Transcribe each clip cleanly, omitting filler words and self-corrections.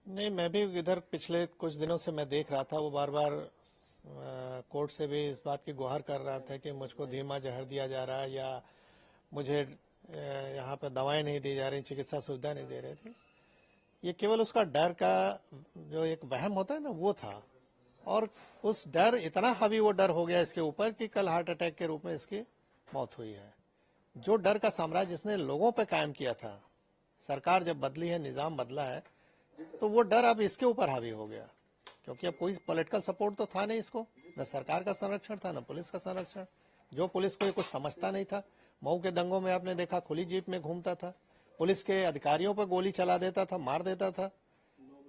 नहीं, मैं भी इधर पिछले कुछ दिनों से मैं देख रहा था, वो बार बार कोर्ट से भी इस बात की गुहार कर रहा था कि मुझको धीमा जहर दिया जा रहा है या मुझे यहाँ पे दवाएं नहीं दी जा रही, चिकित्सा सुविधा नहीं दे रहे थे। ये केवल उसका डर का जो एक वहम होता है ना, वो था। और उस डर, इतना हावी वो डर हो गया इसके ऊपर कि कल हार्ट अटैक के रूप में इसकी मौत हुई है। जो डर का साम्राज्य जिसने लोगों पे कायम किया था, सरकार जब बदली है, निजाम बदला है, तो वो डर अब इसके ऊपर हावी हो गया, क्योंकि अब कोई पॉलिटिकल सपोर्ट तो था नहीं इसको, न सरकार का संरक्षण था, न पुलिस का संरक्षण। जो पुलिस को ये कुछ समझता नहीं था। मऊ के दंगों में आपने देखा, खुली जीप में घूमता था, पुलिस के अधिकारियों पर गोली चला देता था, मार देता था।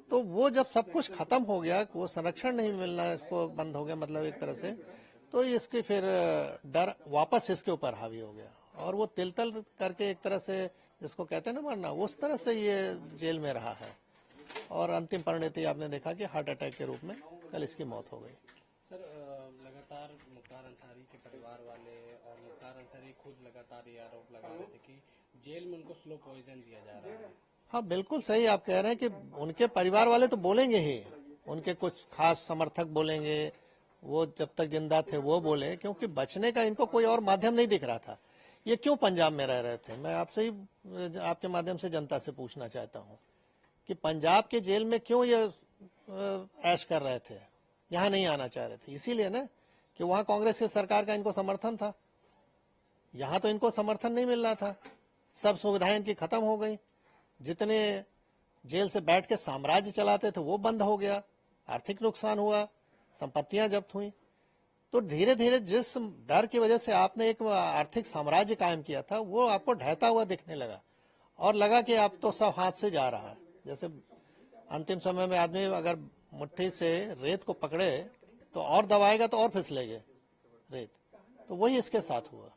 तो वो जब सब कुछ खत्म हो गया, वो संरक्षण नहीं मिलना इसको बंद हो गया, मतलब एक तरह से, तो इसकी फिर डर वापस इसके ऊपर हावी हो गया और वो तिल तल करके एक तरह से, जिसको कहते हैं ना मरना, उस तरह से ये जेल में रहा है। और अंतिम परिणति आपने देखा कि हार्ट अटैक के रूप में कल इसकी मौत हो गई। सर, लगातार मुख्तार अंसारी के परिवार वाले और मुख्तार अंसारी खुद लगातार ये आरोप लगा रहे थे कि जेल में उनको स्लो पॉइजन दिया जा रहा है। हाँ, बिल्कुल सही आप कह रहे हैं कि उनके परिवार वाले तो बोलेंगे ही, उनके कुछ खास समर्थक बोलेंगे, वो जब तक जिंदा थे वो बोले, क्योंकि बचने का इनको कोई और माध्यम नहीं दिख रहा था। ये क्यों पंजाब में रह रहे थे? मैं आपसे ही, आपके माध्यम से जनता से पूछना चाहता हूँ कि पंजाब के जेल में क्यों ये ऐश कर रहे थे, यहाँ नहीं आना चाह रहे थे? इसीलिए ना कि वहां कांग्रेस की सरकार का इनको समर्थन था, यहाँ तो इनको समर्थन नहीं मिल रहा था। सब सुविधाएं इनकी खत्म हो गई, जितने जेल से बैठ के साम्राज्य चलाते थे वो बंद हो गया, आर्थिक नुकसान हुआ, संपत्तियां जब्त हुई। तो धीरे धीरे जिस डर की वजह से आपने एक आर्थिक साम्राज्य कायम किया था, वो आपको ढहता हुआ दिखने लगा और लगा कि अब तो सब हाथ से जा रहा है। जैसे अंतिम समय में आदमी अगर मुट्ठी से रेत को पकड़े तो और दबाएगा तो और फिसलेगे रेत, तो वही इसके साथ हुआ।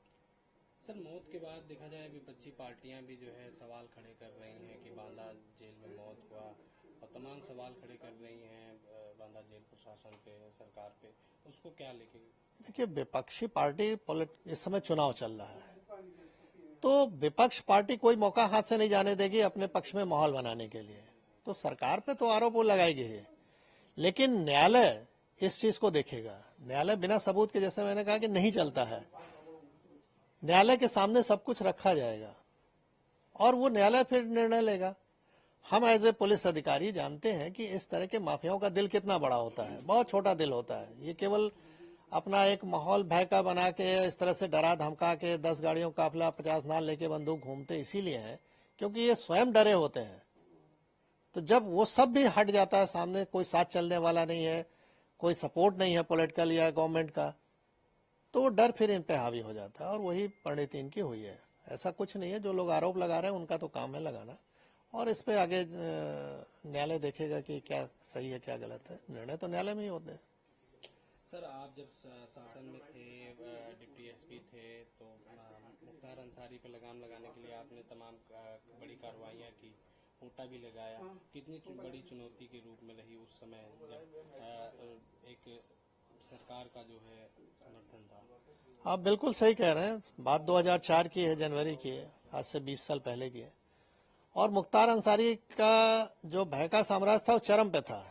सर, मौत के बाद देखा जाए विपक्षी पार्टियां भी जो है सवाल खड़े कर रही हैं कि बांदा जेल में मौत हुआ और तमाम सवाल खड़े कर रही हैं बांदा जेल प्रशासन पे, सरकार पे, उसको क्या लेके? देखिए, विपक्षी पार्टी इस समय चुनाव चल रहा है, तो विपक्ष पार्टी कोई मौका हाथ से नहीं जाने देगी अपने पक्ष में माहौल बनाने के लिए। तो सरकार पे तो आरोप वो लगाएगी ही, लेकिन न्यायालय इस चीज को देखेगा। न्यायालय बिना सबूत के, जैसे मैंने कहा, कि नहीं चलता है। न्यायालय के सामने सब कुछ रखा जाएगा और वो न्यायालय फिर निर्णय लेगा। हम एज ए पुलिस अधिकारी जानते हैं कि इस तरह के माफियाओं का दिल कितना बड़ा होता है, बहुत छोटा दिल होता है। ये केवल अपना एक माहौल भय का बना के, इस तरह से डरा धमका के 10 गाड़ियों का काफिला 50 नाल लेके बंदूक घूमते इसीलिए है क्योंकि ये स्वयं डरे होते हैं। तो जब वो सब भी हट जाता है, सामने कोई साथ चलने वाला नहीं है, कोई सपोर्ट नहीं है पॉलिटिकल या गवर्नमेंट का, तो वो डर फिर इन पे हावी हो जाता है और वही परिणति इनकी हुई है। ऐसा कुछ नहीं है, जो लोग आरोप लगा रहे हैं उनका तो काम है लगाना, और इस पे आगे न्यायालय देखेगा कि क्या सही है क्या गलत है। निर्णय तो न्यायालय में ही होते हैं। सर, आप जब शासन में थे, डिप्टी एसपी थे, तो मुख्तार अंसारी पर लगाम लगाने के लिए आपने तमाम बड़ी कार्रवाइयाँ की, कोटा भी लगाया। कितनी बड़ी चुनौती के रूप में रही उस समय जब एक सरकार का जो है समर्थन था? आप बिल्कुल सही कह रहे हैं, बात 2004 की है, जनवरी की है, आज से 20 साल पहले की है। और मुख्तार अंसारी का जो भय का साम्राज्य था वो चरम पे था,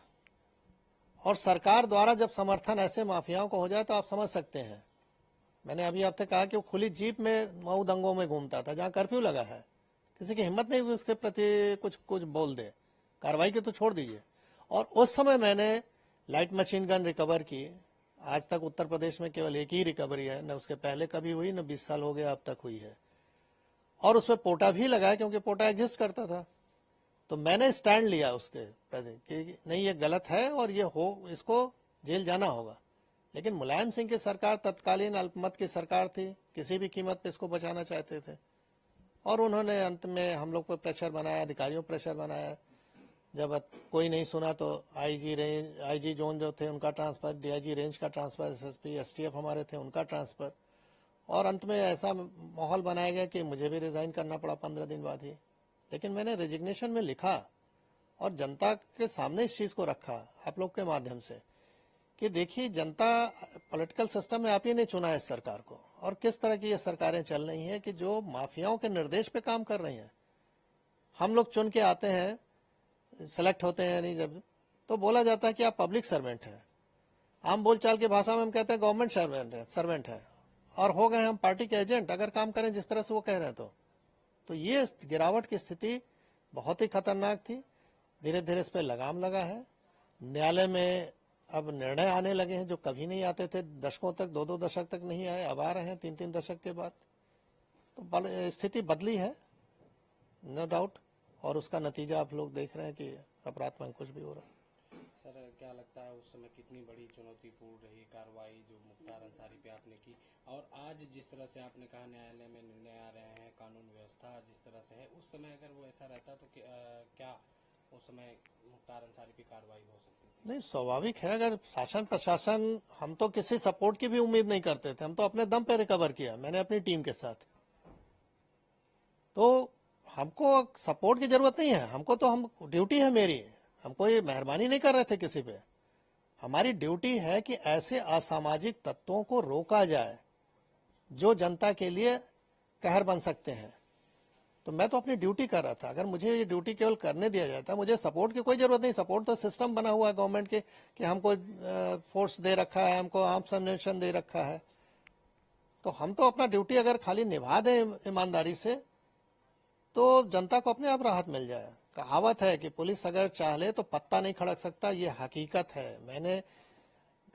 और सरकार द्वारा जब समर्थन ऐसे माफियाओं को हो जाए तो आप समझ सकते हैं। मैंने अभी आपसे कहा कि वो खुली जीप में मऊ दंगों में घूमता था, जहां कर्फ्यू लगा है, किसी की हिम्मत नहीं हुई उसके प्रति कुछ कुछ बोल दे, कार्रवाई की तो छोड़ दीजिए। और उस समय मैंने लाइट मशीन गन रिकवर की। आज तक उत्तर प्रदेश में केवल एक ही रिकवरी है, न उसके पहले कभी हुई, न 20 साल हो गया अब तक हुई है। और उसमें पोटा भी लगाया क्योंकि पोटा एग्जिस्ट करता था। तो मैंने स्टैंड लिया उसके प्रति कि नहीं, ये गलत है और ये हो, इसको जेल जाना होगा। लेकिन मुलायम सिंह की सरकार तत्कालीन अल्पमत की सरकार थी, किसी भी कीमत पे इसको बचाना चाहते थे, और उन्होंने अंत में हम लोग पर प्रेशर बनाया, अधिकारियों प्रेशर बनाया। जब कोई नहीं सुना तो आईजी जोन जो थे उनका ट्रांसफर, डीआईजी रेंज का ट्रांसफर, एसएसपी एसटीएफ हमारे थे उनका ट्रांसफर, और अंत में ऐसा माहौल बनाया गया कि मुझे भी रिजाइन करना पड़ा 15 दिन बाद ही। लेकिन मैंने रेजिग्नेशन में लिखा और जनता के सामने इस चीज को रखा आप लोग के माध्यम से कि देखिए, जनता पॉलिटिकल सिस्टम में आप ही ने चुना है इस सरकार को, और किस तरह की ये सरकारें चल रही हैं कि जो माफियाओं के निर्देश पे काम कर रही हैं। हम लोग चुन के आते हैं सेलेक्ट होते हैं नहीं जब, तो बोला जाता है कि आप पब्लिक सर्वेंट हैं। आम बोलचाल की भाषा में हम कहते हैं गवर्नमेंट सर्वेंट है, और हो गए हम पार्टी के एजेंट अगर काम करें जिस तरह से वो कह रहे हैं। तो ये गिरावट की स्थिति बहुत ही खतरनाक थी। धीरे धीरे इस पर लगाम लगा है। न्यायालय में अब निर्णय आने लगे हैं जो कभी नहीं आते थे, दशकों तक, 2-2 दशक तक नहीं आए, अब आ रहे हैं 3-3 दशक के बाद। तो स्थिति बदली है, नो डाउट, और उसका नतीजा आप लोग देख रहे हैं कि अपराध में अंकुश भी हो रहा है। सर क्या लगता है उस समय कितनी बड़ी चुनौतीपूर्ण रही कार्रवाई जो मुख्तार अंसारी पे आपने की, और आज जिस तरह से आपने कहा न्यायालय में निर्णय आ रहे हैं, कानून व्यवस्था जिस तरह से है, उस समय अगर वो ऐसा रहता तो क्या उस समय मुख्तार अंसारी पे कार्रवाई हो सकती थी? नहीं, स्वाभाविक है। अगर शासन प्रशासन, हम तो किसी सपोर्ट की भी उम्मीद नहीं करते थे, हम तो अपने दम पे रिकवर किया, मैंने अपनी टीम के साथ। तो हमको सपोर्ट की जरूरत नहीं है, हमको तो हम ड्यूटी है मेरी, हम कोई मेहरबानी नहीं कर रहे थे किसी पे। हमारी ड्यूटी है कि ऐसे असामाजिक तत्वों को रोका जाए जो जनता के लिए कहर बन सकते हैं। तो मैं तो अपनी ड्यूटी कर रहा था। अगर मुझे ये ड्यूटी केवल करने दिया जाता, मुझे सपोर्ट की कोई जरूरत नहीं। सपोर्ट तो सिस्टम बना हुआ है गवर्नमेंट के कि हमको फोर्स दे रखा है, हमको आर्म्स एम्युनिशन दे रखा है। तो हम तो अपना ड्यूटी अगर खाली निभा दें ईमानदारी से तो जनता को अपने आप राहत मिल जाए। कहावत है कि पुलिस अगर चाहे तो पत्ता नहीं खड़क सकता, ये हकीकत है। मैंने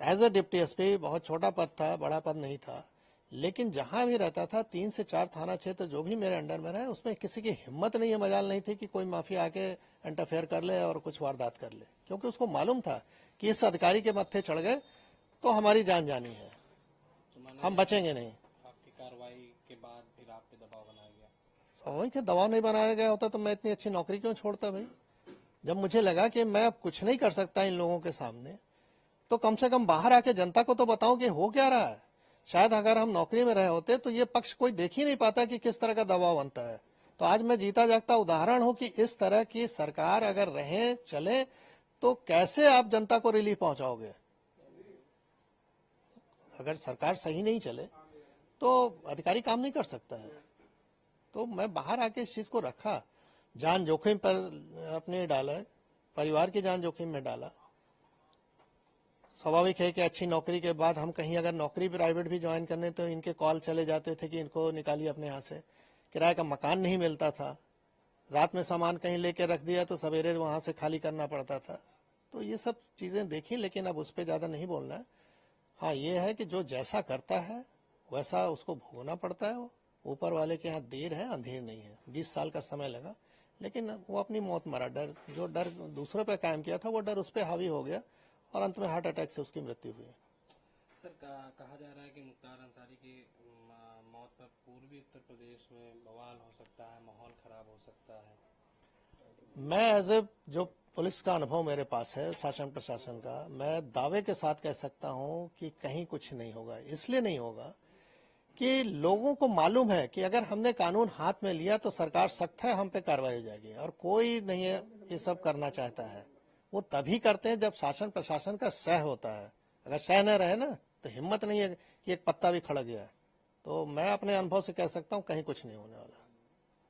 एज ए डिप्टी एसपी, बहुत छोटा पद था, बड़ा पद नहीं था, लेकिन जहां भी रहता था 3 से 4 थाना क्षेत्र जो भी मेरे अंडर में रहे, उसमें किसी की हिम्मत नहीं है, मजाल नहीं थी कि कोई माफिया आके इंटरफेयर कर ले और कुछ वारदात कर ले, क्योंकि उसको मालूम था कि इस अधिकारी के मत्थे चढ़ गए तो हमारी जान जानी है, हम बचेंगे नहीं। आपकी कार्रवाई के बाद फिर आप पे दबाव बनाया गया? वही कि दबाव नहीं बनाया गया होता तो मैं इतनी अच्छी नौकरी क्यों छोड़ता भाई। जब मुझे लगा कि मैं अब कुछ नहीं कर सकता इन लोगों के सामने, तो कम से कम बाहर आके जनता को तो बताऊं कि हो क्या रहा है। शायद अगर हम नौकरी में रहे होते तो ये पक्ष कोई देख ही नहीं पाता कि किस तरह का दबाव बनता है। तो आज मैं जीता जागता उदाहरण हूं कि इस तरह की सरकार अगर रहे चले तो कैसे आप जनता को रिलीफ पहुंचाओगे। अगर सरकार सही नहीं चले तो अधिकारी काम नहीं कर सकता है। तो मैं बाहर आके इस चीज को रखा, जान जोखिम पर अपने डाला, परिवार की जान जोखिम में डाला। स्वाभाविक है कि अच्छी नौकरी के बाद हम कहीं अगर नौकरी प्राइवेट भी ज्वाइन करने तो इनके कॉल चले जाते थे कि इनको निकालिए अपने यहाँ से। किराए का मकान नहीं मिलता था, रात में सामान कहीं लेके रख दिया तो सवेरे वहां से खाली करना पड़ता था। तो ये सब चीजें देखी, लेकिन अब उस पर ज्यादा नहीं बोलना है। हाँ, ये है कि जो जैसा करता है वैसा उसको भोगना पड़ता है। ऊपर वाले के यहाँ देर है अंधेर नहीं है। 20 साल का समय लगा, लेकिन वो अपनी मौत मरा। जो डर दूसरों पे कायम किया था वो डर उस पर हावी हो गया और अंत में हार्ट अटैक से उसकी मृत्यु हुई। सर कहा जा रहा है कि मुख्तार अंसारी की मौत पर पूर्वी उत्तर प्रदेश में बवाल हो सकता है, माहौल खराब हो सकता है। मैं एज ए जो पुलिस का अनुभव मेरे पास है, शासन प्रशासन का, मैं दावे के साथ कह सकता हूं कि कहीं कुछ नहीं होगा। इसलिए नहीं होगा कि लोगों को मालूम है कि अगर हमने कानून हाथ में लिया तो सरकार सख्त है, हम पे कार्रवाई हो जाएगी। और कोई नहीं है ये सब करना चाहता है। वो तभी करते हैं जब शासन प्रशासन का सह होता है। अगर सह न रहे ना तो हिम्मत नहीं है कि एक पत्ता भी खड़क गया है। तो मैं अपने अनुभव से कह सकता हूं कहीं कुछ नहीं होने वाला।